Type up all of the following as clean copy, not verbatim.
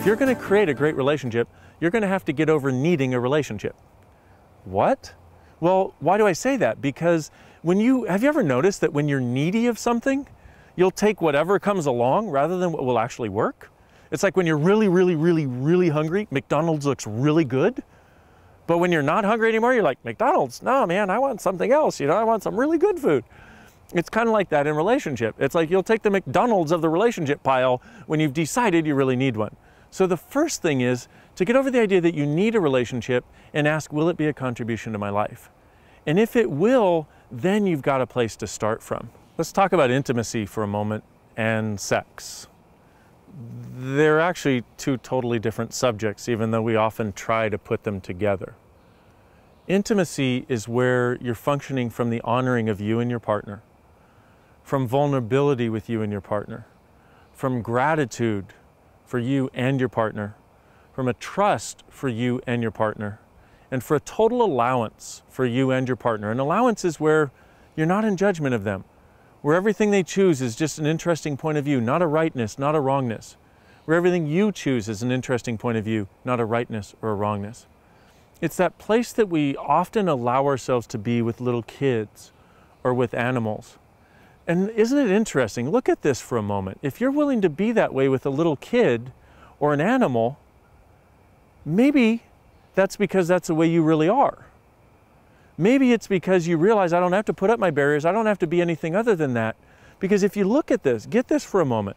if you're going to create a great relationship, you're going to have to get over needing a relationship. What? Well, why do I say that? Because have you ever noticed that when you're needy of something, you'll take whatever comes along rather than what will actually work? It's like when you're really, really, really, really hungry, McDonald's looks really good. But when you're not hungry anymore, you're like, McDonald's? No, man, I want something else. You know, I want some really good food. It's kind of like that in relationship. It's like you'll take the McDonald's of the relationship pile when you've decided you really need one. So the first thing is to get over the idea that you need a relationship and ask, will it be a contribution to my life? And if it will, then you've got a place to start from. Let's talk about intimacy for a moment and sex. They're actually two totally different subjects, even though we often try to put them together. Intimacy is where you're functioning from the honoring of you and your partner, from vulnerability with you and your partner, from gratitude for you and your partner, from a trust for you and your partner, and for a total allowance for you and your partner. An allowance is where you're not in judgment of them, where everything they choose is just an interesting point of view, not a rightness, not a wrongness, where everything you choose is an interesting point of view, not a rightness or a wrongness. It's that place that we often allow ourselves to be with little kids or with animals. And isn't it interesting? Look at this for a moment. If you're willing to be that way with a little kid or an animal, maybe that's because that's the way you really are. Maybe it's because you realize I don't have to put up my barriers, I don't have to be anything other than that. Because if you look at this, get this for a moment.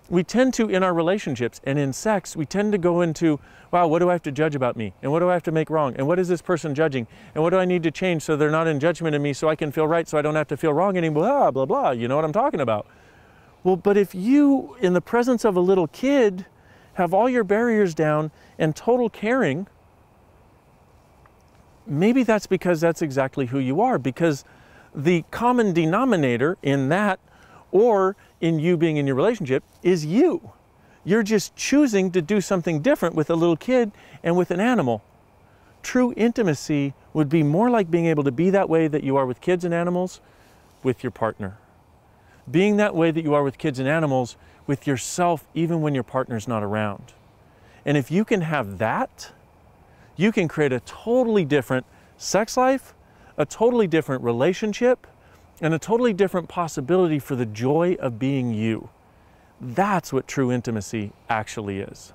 We tend to, in our relationships and in sex, we tend to go into, wow, what do I have to judge about me? And what do I have to make wrong? And what is this person judging? And what do I need to change so they're not in judgment of me so I can feel right so I don't have to feel wrong anymore? Blah, blah, blah. You know what I'm talking about. Well, but if you, in the presence of a little kid, have all your barriers down and total caring, maybe that's because that's exactly who you are. Because the common denominator in that or in you being in your relationship is you. You're just choosing to do something different with a little kid and with an animal. True intimacy would be more like being able to be that way that you are with kids and animals with your partner. Being that way that you are with kids and animals with yourself even when your partner's not around. And if you can have that, you can create a totally different sex life, a totally different relationship, and a totally different possibility for the joy of being you. That's what true intimacy actually is.